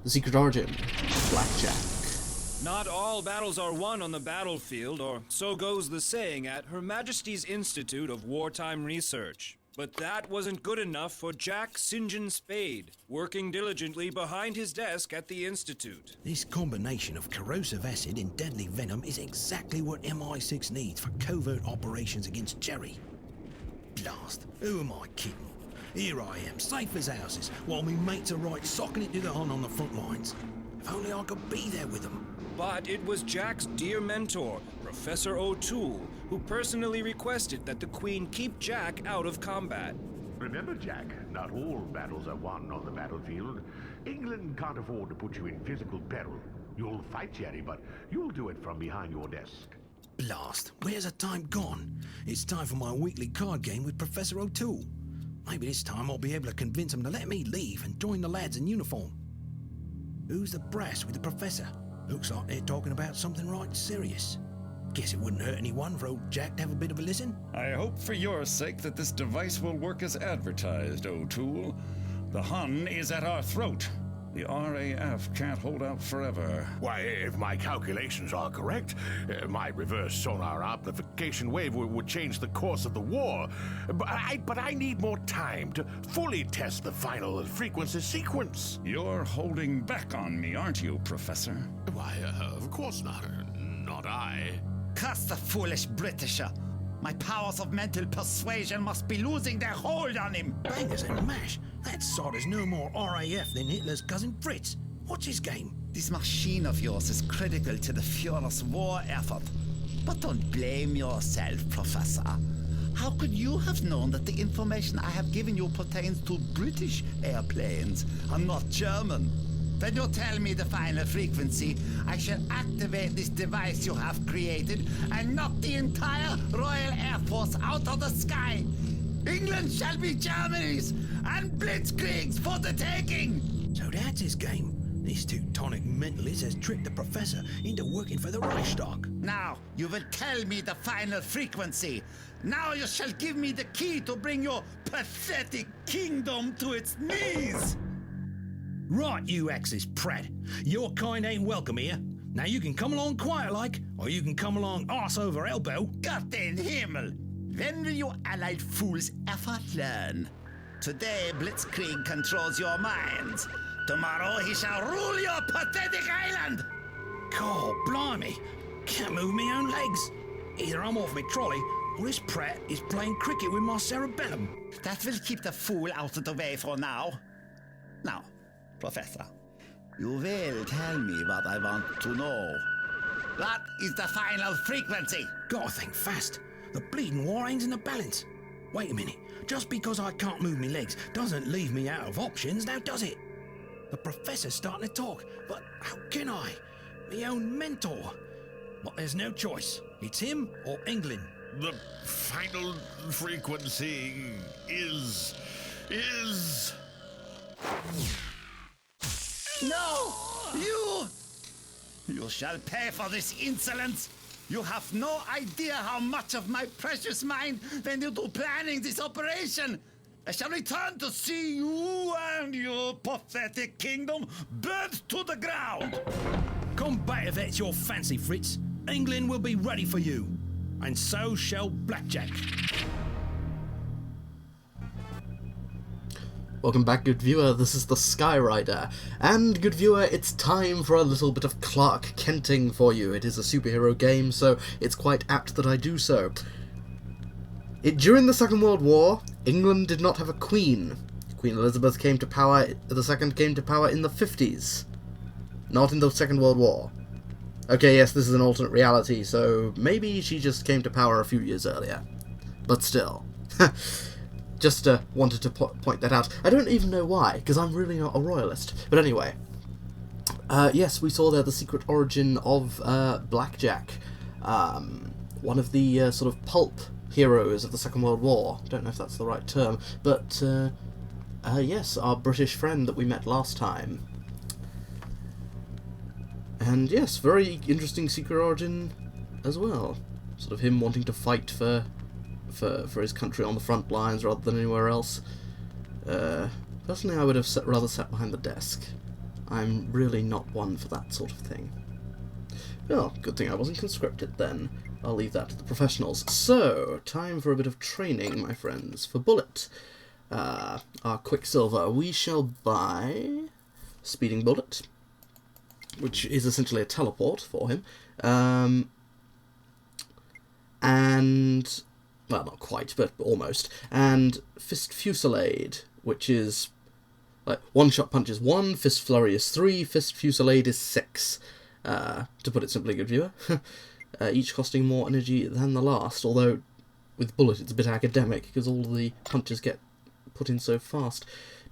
The Secret Origin, Blackjack. Not all battles are won on the battlefield, or so goes the saying at Her Majesty's Institute of Wartime Research. But that wasn't good enough for Jack St. John Spade, working diligently behind his desk at the Institute. This combination of corrosive acid and deadly venom is exactly what MI6 needs for covert operations against Jerry. Blast, who am I kidding? Here I am, safe as houses, while me mates are right socking it to the Hun on the front lines. If only I could be there with them. But it was Jack's dear mentor, Professor O'Toole, who personally requested that the Queen keep Jack out of combat. Remember, Jack, not all battles are won on the battlefield. England can't afford to put you in physical peril. You'll fight Jerry, but you'll do it from behind your desk. Blast, where's the time gone? It's time for my weekly card game with Professor O'Toole. Maybe this time I'll be able to convince him to let me leave and join the lads in uniform. Who's the brass with the Professor? Looks like they're talking about something right serious. Guess it wouldn't hurt anyone for old Jack to have a bit of a listen. I hope for your sake that this device will work as advertised, O'Toole. The Hun is at our throat. The RAF can't hold out forever. Why, if my calculations are correct, my reverse sonar amplification wave would change the course of the war. But I need more time to fully test the final frequency sequence. You're holding back on me, aren't you, Professor? Why, of course not. Not I. Curse the foolish Britisher! My powers of mental persuasion must be losing their hold on him! Bangers and mash! That sod is no more RAF than Hitler's cousin Fritz. What's his game? This machine of yours is critical to the Führer's war effort. But don't blame yourself, Professor. How could you have known that the information I have given you pertains to British airplanes and not German? When you tell me the final frequency, I shall activate this device you have created and knock the entire Royal Air Force out of the sky. England shall be Germany's, and Blitzkriegs for the taking! So that's his game. This Teutonic mentalist has tricked the Professor into working for the Reichstag. Now, you will tell me the final frequency. Now you shall give me the key to bring your pathetic kingdom to its knees! Right, you Axis Pratt. Your kind ain't welcome here. Now you can come along quiet like, or you can come along arse over elbow. Gott den Himmel! When will you allied fools ever learn? Today, Blitzkrieg controls your minds. Tomorrow, he shall rule your pathetic island! God, blimey. Can't move me own legs. Either I'm off my trolley, or this Pratt is playing cricket with my cerebellum. That will keep the fool out of the way for now. Now, Professor, you will tell me what I want to know. What is the final frequency? Gotta think fast. The bleeding war ain't in the balance. Wait a minute. Just because I can't move my legs doesn't leave me out of options, now does it? The Professor's starting to talk, but how can I? My own mentor. But there's no choice. It's him or England. The final frequency is... No! You shall pay for this insolence! You have no idea how much of my precious mind went into planning this operation! I shall return to see you and your pathetic kingdom burnt to the ground! Come back if that's your fancy, Fritz. England will be ready for you. And so shall Blackjack. Welcome back, good viewer, this is the Skyrider, and good viewer, it's time for a little bit of Clark Kenting for you. It is a superhero game, so it's quite apt that I do so. During the Second World War, England did not have a queen. Queen Elizabeth came to power, the second came to power in the 50s, not in the Second World War. Okay, yes, this is an alternate reality, so maybe she just came to power a few years earlier, but still. Just wanted to point that out. I don't even know why, because I'm really not a royalist. But anyway, yes, we saw there the secret origin of Blackjack, one of the sort of pulp heroes of the Second World War. Don't know if that's the right term, but yes, our British friend that we met last time. And yes, very interesting secret origin as well. Sort of him wanting to fight for his country on the front lines rather than anywhere else. Personally, I would have rather sat behind the desk. I'm really not one for that sort of thing. Well, good thing I wasn't conscripted then. I'll leave that to the professionals. So, time for a bit of training, my friends, for Bullet. Our Quicksilver. We shall buy Speeding Bullet, which is essentially a teleport for him. And, well, not quite, but almost. And Fist Fusillade, which is, like, one-shot punch is 1, Fist Flurry is 3, Fist Fusillade is 6. To put it simply, good viewer. Each costing more energy than the last, although with Bullet it's a bit academic, because all the punches get put in so fast.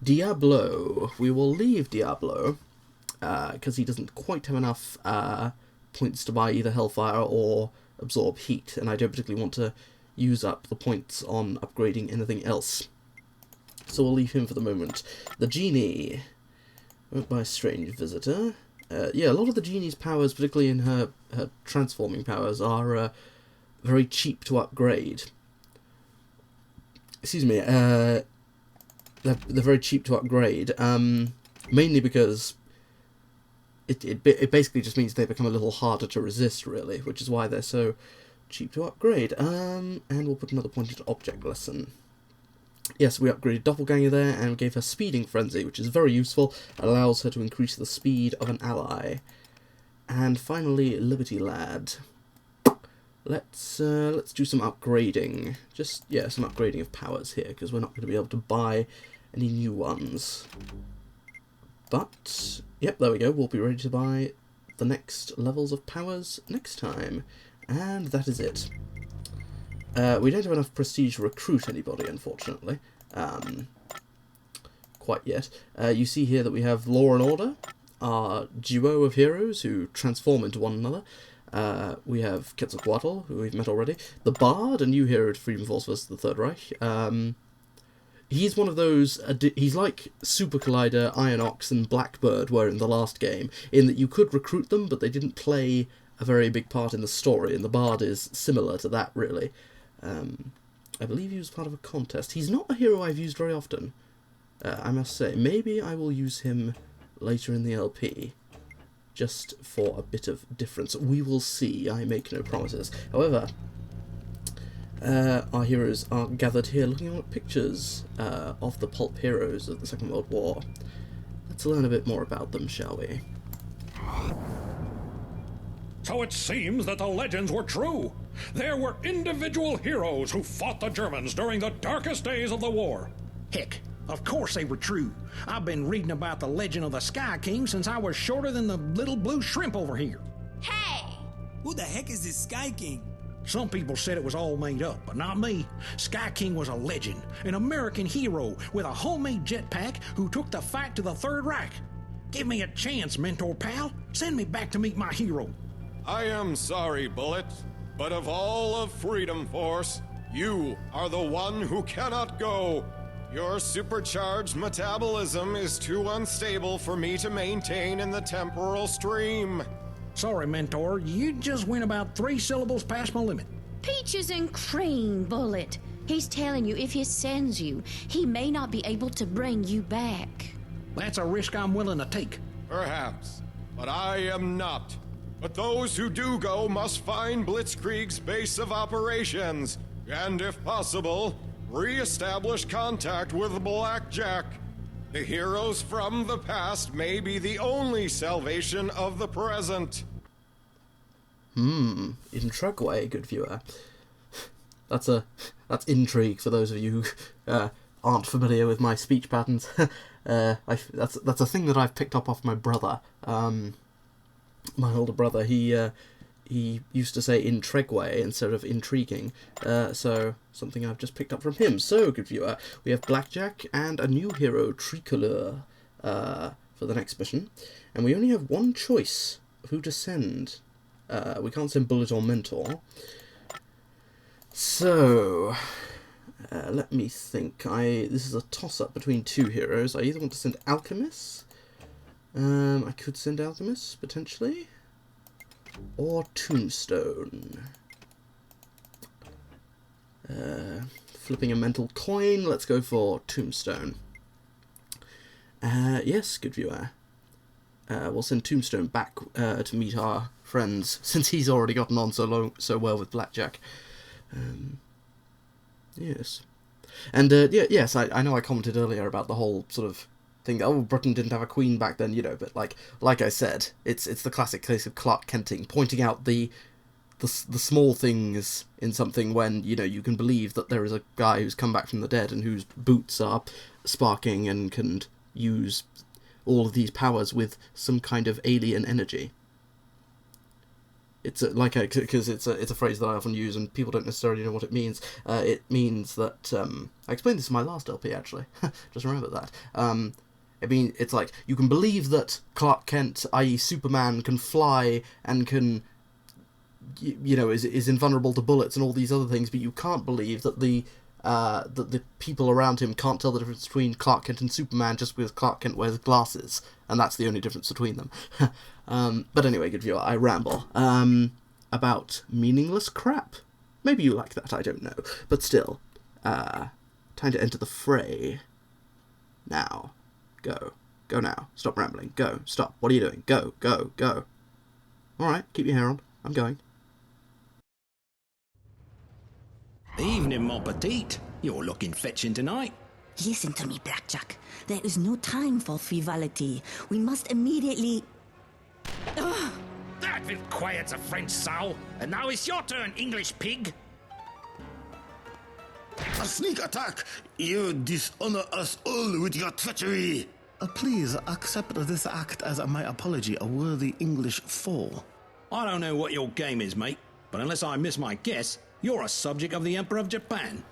Diablo. We will leave Diablo, because he doesn't quite have enough points to buy either Hellfire or Absorb Heat, and I don't particularly want to use up the points on upgrading anything else. So we'll leave him for the moment. The Genie. Won't buy Strange Visitor. Yeah, a lot of the Genie's powers, particularly in her transforming powers, are very cheap to upgrade. Excuse me, they're very cheap to upgrade, mainly because it basically just means they become a little harder to resist, really, which is why they're so cheap to upgrade. And we'll put another point into Object Lesson. Yes, we upgraded Doppelganger there, and gave her Speeding Frenzy, which is very useful. It allows her to increase the speed of an ally. And finally, Liberty Lad. Let's do some upgrading. Just, yeah, some upgrading of powers here, because we're not going to be able to buy any new ones. But, yep, there we go. We'll be ready to buy the next levels of powers next time. And that is it. We don't have enough prestige to recruit anybody, unfortunately. Quite yet. You see here that we have Law and Order, our duo of heroes who transform into one another. We have Quetzalcoatl, who we've met already. The Bard, a new hero to Freedom Force vs. the Third Reich. He's one of those... he's like Super Collider, Iron Ox, and Blackbird were in the last game, in that you could recruit them, but they didn't play a very big part in the story, and the Bard is similar to that, really. I believe he was part of a contest. He's not a hero I've used very often, I must say. Maybe I will use him later in the LP, just for a bit of difference. We will see. I make no promises. However, our heroes are gathered here looking at pictures of the pulp heroes of the Second World War. Let's learn a bit more about them, shall we? So it seems that the legends were true. There were individual heroes who fought the Germans during the darkest days of the war. Heck, of course they were true. I've been reading about the legend of the Sky King since I was shorter than the little blue shrimp over here. Hey! Who the heck is this Sky King? Some people said it was all made up, but not me. Sky King was a legend, an American hero with a homemade jetpack who took the fight to the Third Reich. Give me a chance, mentor pal. Send me back to meet my hero. I am sorry, Bullet, but of all of Freedom Force, you are the one who cannot go. Your supercharged metabolism is too unstable for me to maintain in the temporal stream. Sorry, mentor, you just went about 3 syllables past my limit. Peaches and cream, Bullet. He's telling you if he sends you, he may not be able to bring you back. That's a risk I'm willing to take. Perhaps, but I am not. But those who do go must find Blitzkrieg's base of operations, and if possible, re-establish contact with Blackjack. The heroes from the past may be the only salvation of the present. In Trugway, good viewer. That's intrigue for those of you who aren't familiar with my speech patterns. That's a thing that I've picked up off my brother. My older brother, he used to say in Tregway instead of intriguing, so something I've just picked up from him. So, good viewer, we have Blackjack and a new hero, Tricolor, for the next mission, and we only have one choice of who to send. We can't send Bullet or Mentor. So, let me think. This is a toss-up between 2 heroes. I either want to send Alchemist. I could send Alchemist, potentially. Or Tombstone. Flipping a mental coin, let's go for Tombstone. Yes, good viewer. we'll send Tombstone back to meet our friends, since he's already gotten on so well with Blackjack. Yes. And, yes, I know I commented earlier about the whole sort of thing, oh, Britain didn't have a queen back then, you know, but, like I said, it's the classic case of Clark Kenting, pointing out the small things in something when, you know, you can believe that there is a guy who's come back from the dead and whose boots are sparking and can use all of these powers with some kind of alien energy. It's because it's a phrase that I often use and people don't necessarily know what it means. It means that I explained this in my last LP actually. Just remember that. It's like you can believe that Clark Kent, i.e. Superman, can fly and can, you know, is invulnerable to bullets and all these other things, but you can't believe that the people around him can't tell the difference between Clark Kent and Superman just because Clark Kent wears glasses, and that's the only difference between them. But anyway, good viewer, I ramble. About meaningless crap. Maybe you like that, I don't know. But still, time to enter the fray. Now. Go. Go now. Stop rambling. Go. Stop. What are you doing? Go. Go. Go. Alright, keep your hair on. I'm going. Evening, mon petite. You're looking fetching tonight. Listen to me, Blackjack. There is no time for frivolity. We must immediately... Ugh. That will quiet a French sow. And now it's your turn, English pig. A sneak attack! You dishonor us all with your treachery! Please accept this act as my apology, a worthy English fool. I don't know what your game is, mate, but unless I miss my guess, you're a subject of the Emperor of Japan.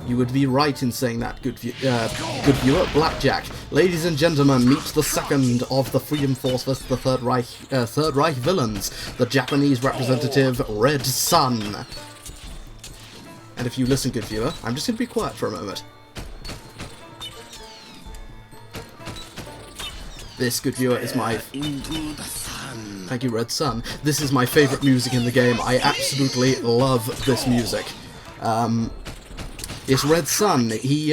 You would be right in saying that, good viewer. Blackjack. Ladies and gentlemen, meet the second of the Freedom Force vs. the Third Reich villains, the Japanese representative, Red Sun. And if you listen, good viewer, I'm just going to be quiet for a moment. This, good viewer, is my... Into the sun. Thank you, Red Sun. This is my favourite music in the game. I absolutely love this music. Yes, Red Sun, he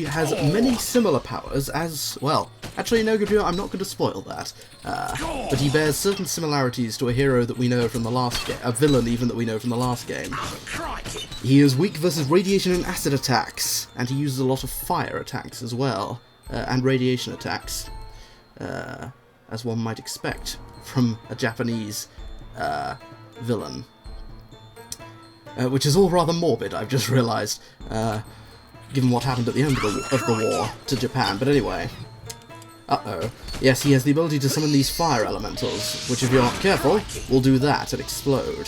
has many similar powers as, well, actually, no, good viewer, I'm not going to spoil that. But he bears certain similarities to a hero that we know from the last game, a villain even that we know from the last game. He is weak versus radiation and acid attacks, and he uses a lot of fire attacks as well, and radiation attacks, as one might expect from a Japanese villain. Which is all rather morbid, I've just realised, given what happened at the end of the war to Japan. But anyway, uh-oh. Yes, he has the ability to summon these fire elementals, which if you're not careful, will do that and explode.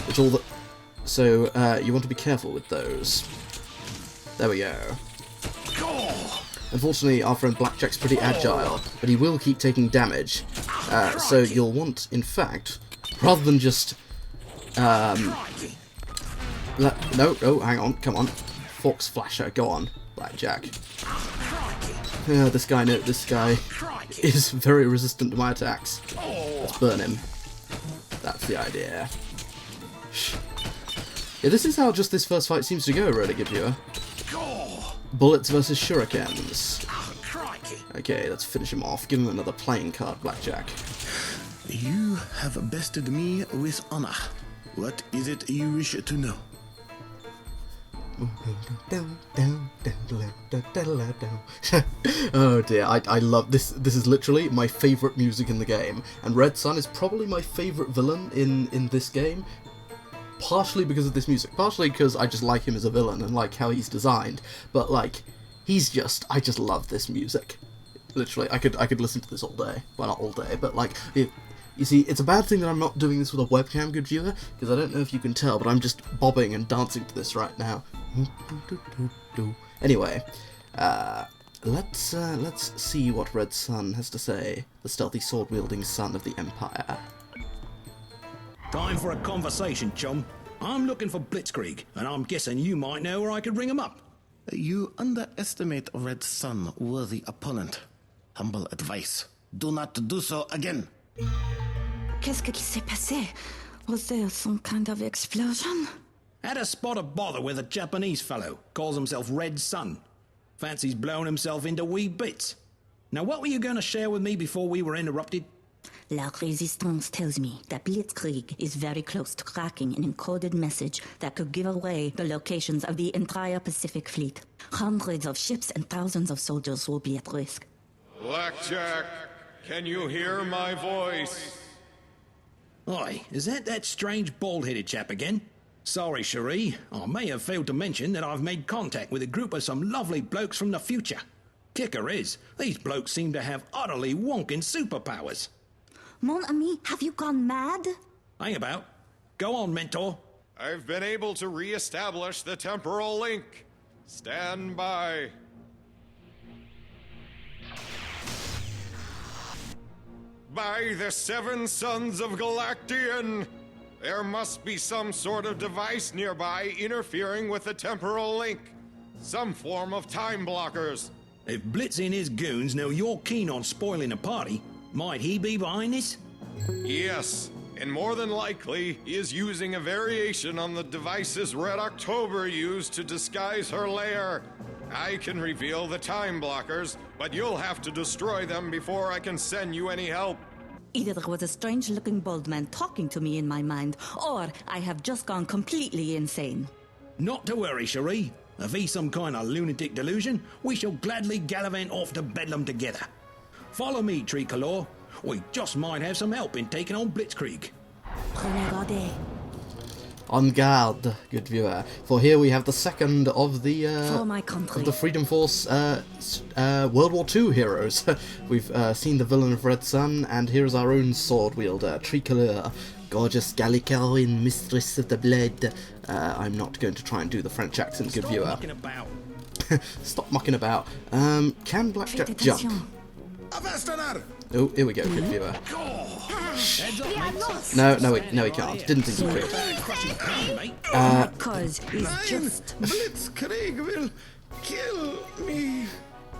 Which all the... So, you want to be careful with those. There we go. Unfortunately, our friend Blackjack's pretty agile, but he will keep taking damage. So you'll want, in fact, rather than just... no, hang on, come on. Fox Flasher, go on, Blackjack. This guy is very resistant to my attacks. Let's burn him. That's the idea. Yeah, this is how just this first fight seems to go, really, good viewer. Bullets versus shurikens. Okay, let's finish him off. Give him another playing card, Blackjack. You have bested me with honor. What is it you wish to know? Oh dear, I love this. This is literally my favourite music in the game, and Red Sun is probably my favourite villain in this game. Partially because of this music, partially because I just like him as a villain and like how he's designed, but like, I just love this music. Literally, I could listen to this all day. Well, not all day, but like, you see, it's a bad thing that I'm not doing this with a webcam, good viewer, because I don't know if you can tell, but I'm just bobbing and dancing to this right now. Anyway, let's see what Red Sun has to say, the stealthy sword-wielding son of the Empire. Time for a conversation, chum. I'm looking for Blitzkrieg, and I'm guessing you might know where I could ring him up. You underestimate Red Sun, worthy opponent. Humble advice. Do not do so again. Qu'est-ce qui s'est passé? Was there some kind of explosion? Had a spot of bother with a Japanese fellow. Calls himself Red Sun. Fancies blowing himself into wee bits. Now, what were you going to share with me before we were interrupted? La Resistance tells me that Blitzkrieg is very close to cracking an encoded message that could give away the locations of the entire Pacific Fleet. Hundreds of ships and thousands of soldiers will be at risk. Blackjack, can you hear my voice? Oi, is that strange bald-headed chap again? Sorry, Cherie. I may have failed to mention that I've made contact with a group of some lovely blokes from the future. Kicker is, these blokes seem to have utterly wonking superpowers. Mon ami, have you gone mad? Hang about. Go on, Mentor. I've been able to re-establish the temporal link. Stand by. By the seven sons of Galactian! There must be some sort of device nearby interfering with the temporal link. Some form of time blockers. If Blitz and his goons know you're keen on spoiling a party, might he be behind this? Yes, and more than likely, he is using a variation on the devices Red October used to disguise her lair. I can reveal the time blockers, but you'll have to destroy them before I can send you any help. Either there was a strange-looking bald man talking to me in my mind, or I have just gone completely insane. Not to worry, Cherie. If he's some kind of lunatic delusion, we shall gladly gallivant off to Bedlam together. Follow me, Tricolor. We just might have some help in taking on Blitzkrieg. Prenez garde. En garde, good viewer, for here we have the second of the For my country. of the Freedom Force World War II heroes. We've seen the villain of Red Sun, and here's our own sword wielder, Tricolor, gorgeous Gallicaroin, mistress of the blade. I'm not going to try and do the French accent, good viewer. Stop mucking about. Stop mucking about. Can Blackjack jump? Oh, here we go, good viewer. No, he can't. Didn't think he could. Because it's just... Blitzkrieg will kill me.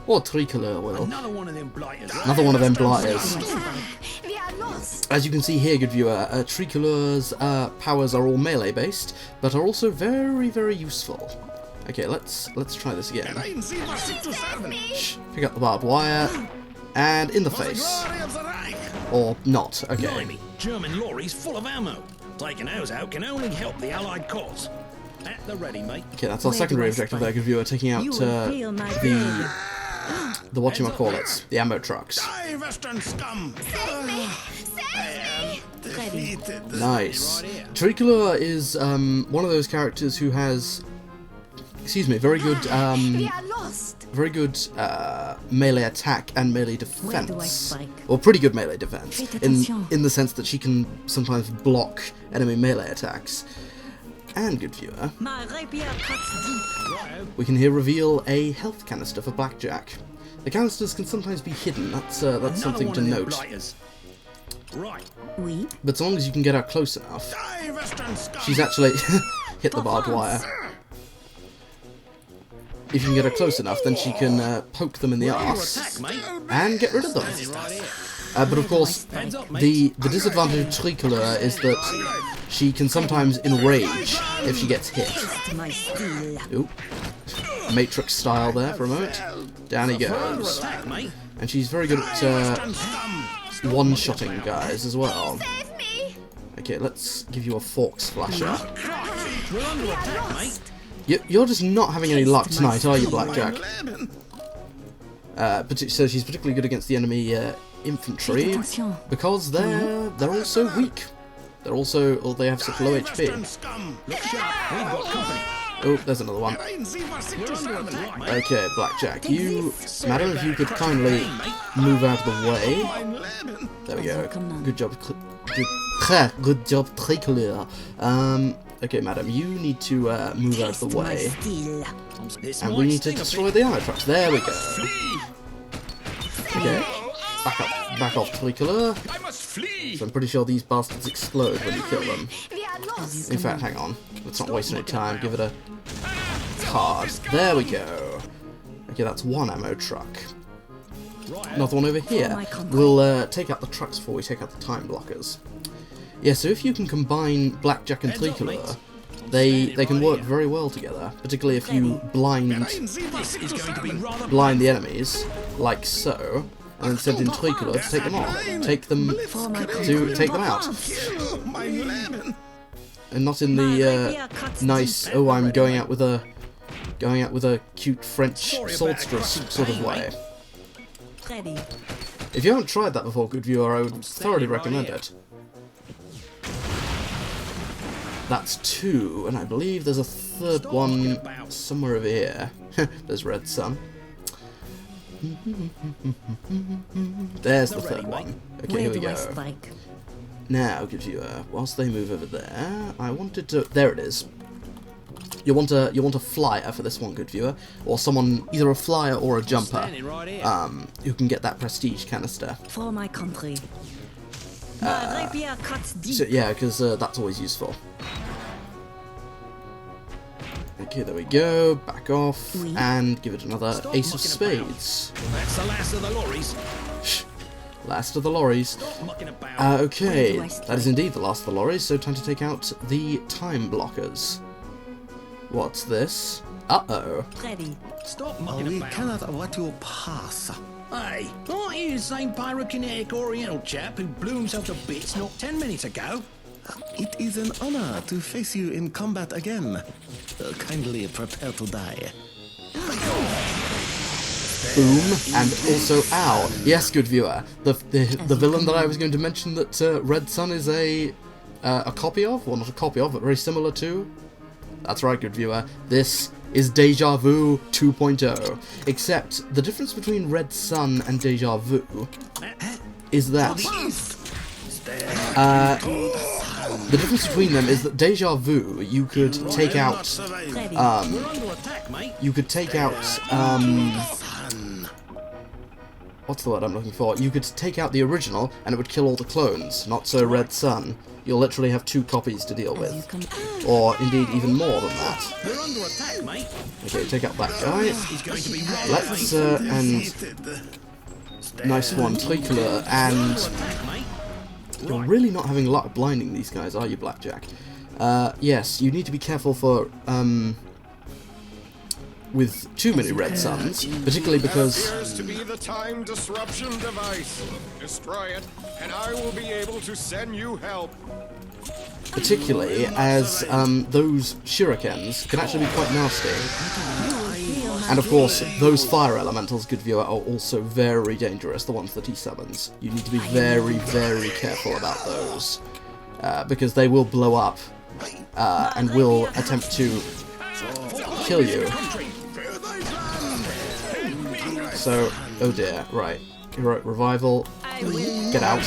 Or Tricolor will. Another one of them blighters. Another one of them blighters. As you can see here, good viewer, Tricolor's powers are all melee based, but are also very, very useful. Okay, let's try this again. Shh, pick up the barbed wire, and in the face. Or not, okay. Blimey, German lorries full of ammo. Taking ours out can only help the Allied cause. At the ready, mate. Okay, that's our secondary objective there, good viewer, taking out the whatchamacallits, the ammo trucks. Die, Western scum! Save me! Save me! Nice. Tricolor is one of those characters who has, very good We are lost! very good melee attack and melee Where do I defense. strike? Or pretty good melee defense, Faites in attention. the sense that she can sometimes block enemy melee attacks. And good viewer, My rapier cuts deep. we can here reveal a health canister for Blackjack. The canisters can sometimes be hidden. That's something to note. Blighters. Right. Oui. But so long as you can get her close enough, Die, Western scum! she's actually hit the barbed wire. If you can get her close enough, then she can poke them in the arse Attack, mate. and get rid of them. Right here. But of course, Heads up, mate. the disadvantage of Tricolor is that she can sometimes enrage if she gets hit. My steel. Ooh. Matrix style there for a moment. Down he goes. Attack, mate. And she's very good at one-shotting guys as well. Save me! Okay, let's give you a fork splasher. We're under attack, mate. You're just not having any luck tonight, are you, Blackjack? So she's particularly good against the enemy infantry Attention. because they're all so weak. They have such low HP. Look sharp. We've got company. Oh, there's another one. We're under attack, mate. Okay, Blackjack, madam, if you could kindly move out of the way. There we go. Good job, good job, Tricolor. Okay, madam, you need to move out of the My way, steel. and we need to destroy the ammo trucks. There we go. Okay, back off, Tricolor. I must flee! So I'm pretty sure these bastards explode when you kill them. We are lost! In fact, hang on. Let's not waste any time. Give it a card. There we go. Okay, that's one ammo truck. Another one over here. We'll take out the trucks before we take out the time blockers. Yeah, so if you can combine Blackjack and Tricolor, they can work very well together. Particularly if you blind This is going to be rather the enemies, like so. and then sent in Tricolor to take them off. Take them out. And not in the nice, oh, I'm going out with a cute French songstress sort of way. If you haven't tried that before, good viewer, I would thoroughly recommend it. That's 2, and I believe there's a third one somewhere over here. There's Red Sun. There's the third one. Okay, here we go. Now, good viewer, whilst they move over there, I wanted to... There it is. You want a flyer for this one, good viewer, or someone, either a flyer or a jumper, who can get that prestige canister. For my country. So, yeah, because that's always useful. Okay, there we go. Back off and give it another ace of spades. That's the last of the lorries. Last of the lorries. Okay, that is indeed the last of the lorries, so time to take out the time blockers. What's this? Uh-oh. Stop mucking We about. cannot let you pass. Hey, aren't you the same pyrokinetic Oriental chap who blew himself to bits not 10 minutes ago? It is an honor to face you in combat again. Kindly prepare to die. Boom, and also ow. Yes, good viewer. The villain that I was going to mention that Red Sun is a copy of, well, not a copy of, but very similar to. That's right, good viewer. This is Deja Vu 2.0. Except the difference between Red Sun and Deja Vu is that the difference between them is that Deja Vu you could take out what's the word I'm looking for? You could take out the original and it would kill all the clones. Not so Red Sun. You'll literally have 2 copies to deal with. Or indeed even more than that. Okay, take out that guy. Let's and nice one, Tricolor, and you're really not having luck blinding these guys, are you, Blackjack? Yes, you need to be careful for with too many Red Suns, particularly because appears to be the time disruption device. Destroy it, and I will be able to send you help. particularly as those shurikens can actually be quite nasty. And of course, those fire elementals, good viewer, are also very dangerous, the ones that he summons. You need to be very, very careful about those, because they will blow up and will attempt to kill you. So, oh dear, right. Heroic revival. Get out.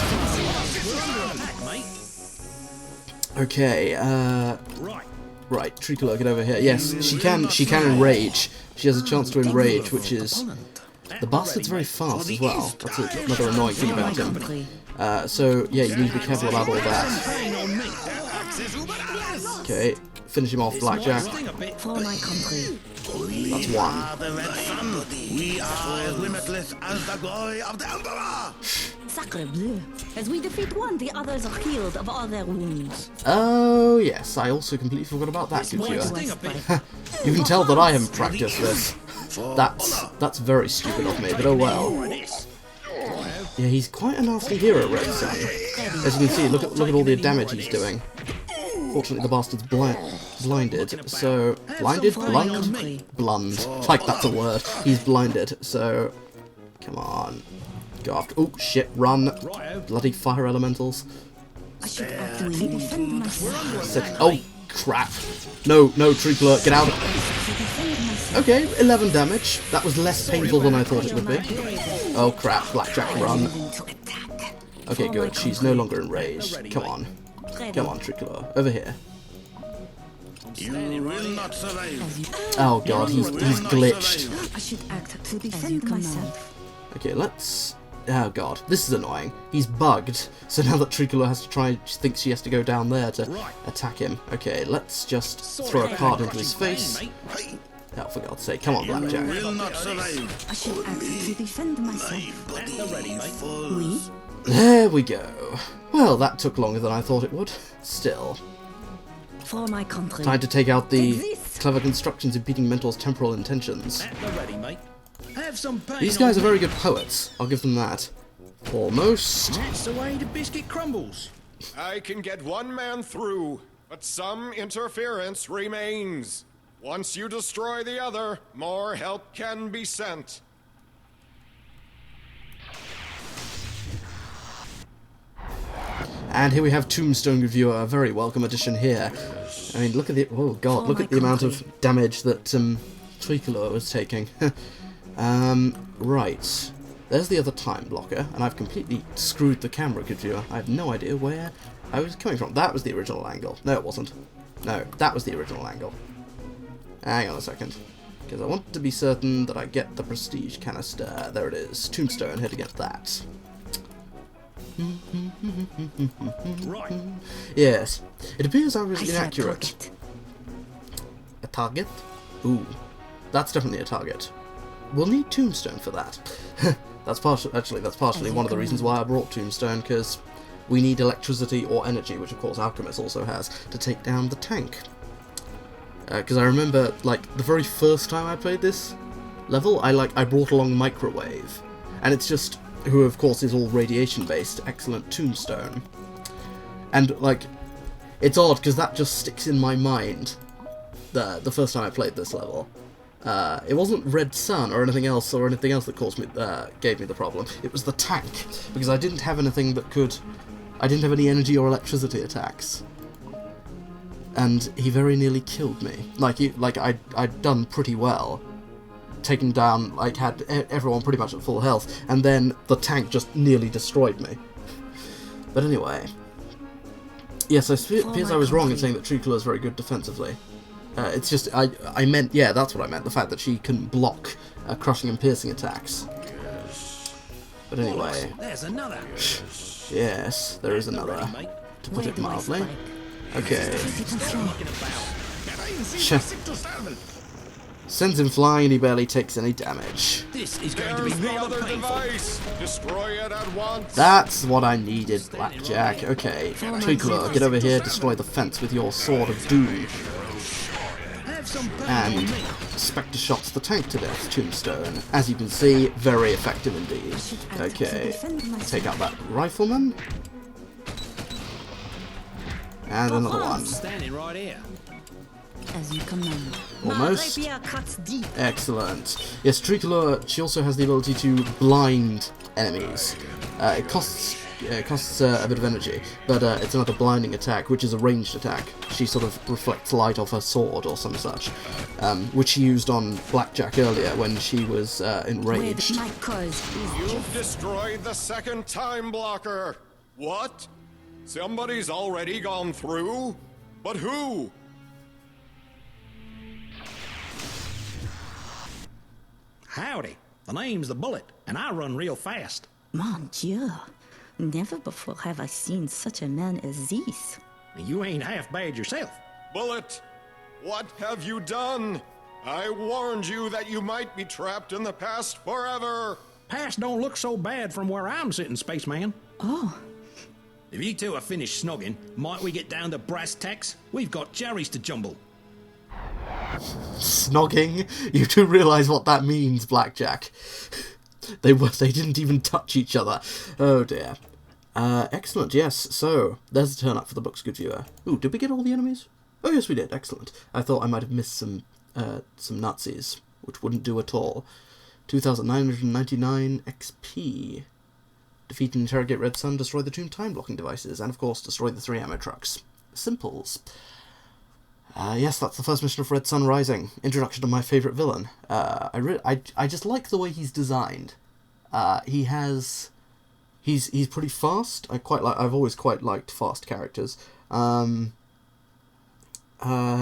Okay, right, Tricolor, get over here. Yes, she can enrage. She has a chance to enrage, which is... The bastard's very fast as well. That's another annoying thing about him. So, yeah, you need to be careful about all that. Okay, finish him off, Blackjack. For my country. That's 1. We are as limitless as the glory of the Emperor! Sacre bleu. As we defeat one, the others are healed of all their wounds. Oh, yes, I also completely forgot about that, good viewer. You can tell that I haven't practiced this. That's very stupid of me, but oh well. Yeah, he's quite a nasty hero, Red Sun. As you can see, look at all the damage he's doing. Fortunately, the bastard's blinded, so... Blinded? Blunned. Like that's a word. He's blinded, so... Come on. Go after... Oh, shit, run. Bloody fire elementals. I should actively defend myself. Oh, crap. No, Tricolor, get out. Okay, 11 damage. That was less painful than I thought it would be. Oh, crap, Blackjack, run. Okay, good. She's no longer enraged. Come on. Come on, Tricolor. Over here. You will not survive. Oh god, he's glitched. I should act to defend myself. Okay, let's... Oh god, this is annoying. He's bugged, so now that Tricolor has to try... She thinks she has to go down there to attack him. Okay, let's just throw a card into his face. Oh, for God's sake. Come on, Blackjack. You will not survive. I should act to defend myself. Oui? There we go. Well, that took longer than I thought it would. Still. For my country. Time to take out the clever constructions impeding Mentor's temporal intentions. Have some pain. These guys are very good poets. I'll give them that. Almost. That's the way the biscuit crumbles. I can get one man through, but some interference remains. Once you destroy the other, more help can be sent. And here we have Tombstone Reviewer, a very welcome addition here. I mean, look at the... Oh god, look at the amount of damage that Tricolor was taking. Right. There's the other time blocker, and I've completely screwed the camera, good viewer. I have no idea where I was coming from. That was the original angle. No, it wasn't. No, that was the original angle. Hang on a second. Because I want to be certain that I get the prestige canister. There it is. Tombstone, head against that. Right. Yes. It appears I was inaccurate. A target? Ooh. That's definitely a target. We'll need Tombstone for that. That's partially one of the reasons why I brought Tombstone, because we need electricity or energy, which of course Alchemist also has, to take down the tank. Because I remember, like, the very first time I played this level, I brought along Microwave, and it's just, who of course is all radiation based, excellent Tombstone. And, like, it's odd because that just sticks in my mind, the first time I played this level. It wasn't Red Sun or anything else that caused me, gave me the problem. It was the tank, because I didn't have anything that could, I didn't have any energy or electricity attacks. And he very nearly killed me. I'd done pretty well. Taken down, had everyone pretty much at full health, and then the tank just nearly destroyed me. But anyway. Yes, it appears I was wrong in saying that Tricolor is very good defensively. It's just, I meant, yeah, that's what I meant, the fact that she couldn't block crushing and piercing attacks. But anyway. There's another. Yes, there is another, to put it mildly. Okay. Sends him flying and he barely takes any damage. This is going to be rather device. Destroy it at once. That's what I needed, Blackjack. Okay, Tricolor, get over here, destroy the fence with your Sword of Doom. And Spectre shots the tank to death, Tombstone. As you can see, very effective indeed. Okay, take out that rifleman. And another one. Standing right here. As you command. Almost. Excellent. Yes, Tricolor, she also has the ability to blind enemies. It costs a bit of energy, but it's another blinding attack, which is a ranged attack. She sort of reflects light off her sword or some such, which she used on Blackjack earlier when she was enraged. You've destroyed the second time blocker. What? Somebody's already gone through? But who? Howdy. The name's the Bullet, and I run real fast. Mon Dieu. Never before have I seen such a man as this. You ain't half bad yourself. Bullet, what have you done? I warned you that you might be trapped in the past forever. Past don't look so bad from where I'm sitting, spaceman. Oh. If you two are finished snogging, might we get down to brass tacks? We've got cherries to jumble. Snogging? You do realise what that means, Blackjack. They didn't even touch each other. Oh dear. Excellent, yes. So, there's a turn up for the books, good viewer. Ooh, did we get all the enemies? Oh yes, we did. Excellent. I thought I might have missed some Nazis, which wouldn't do at all. 2,999 XP. Defeat and interrogate Red Sun, destroy the tomb time-blocking devices, and of course, destroy the 3 ammo trucks. Simples. Yes, that's the first mission of Red Sun Rising. Introduction to my favourite villain. I just like the way he's designed. He's pretty fast. I've always quite liked fast characters.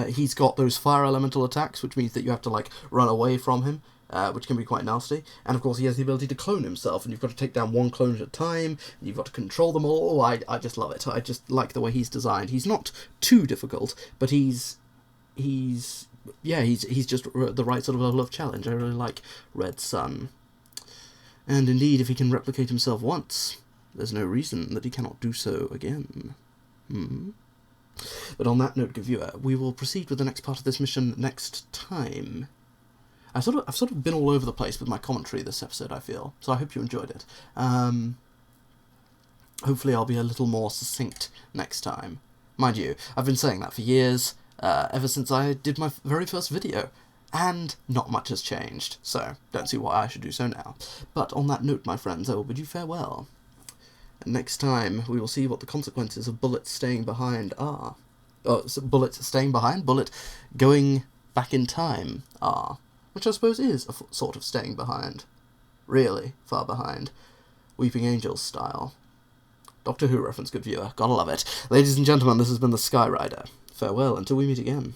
He's got those fire elemental attacks, which means that you have to run away from him, which can be quite nasty. And of course, he has the ability to clone himself, and you've got to take down one clone at a time. And you've got to control them all. I just love it. I just like the way he's designed. He's not too difficult, but he's just the right sort of level of challenge. I really like Red Sun. And indeed, if he can replicate himself once, there's no reason that he cannot do so again. But on that note, good viewer, we will proceed with the next part of this mission next time. I've sort of been all over the place with my commentary this episode, I feel, so I hope you enjoyed it. Hopefully I'll be a little more succinct next time. Mind you, I've been saying that for years, ever since I did my very first video, and not much has changed, so don't see why I should do so now. But on that note, my friends, I will bid you farewell. Next time, we will see what the consequences of bullets staying behind are. Bullets staying behind? Bullet going back in time are. Which I suppose is a sort of staying behind. Really far behind. Weeping Angels style. Doctor Who reference, good viewer. Gotta love it. Ladies and gentlemen, this has been the Skyrider. Farewell until we meet again.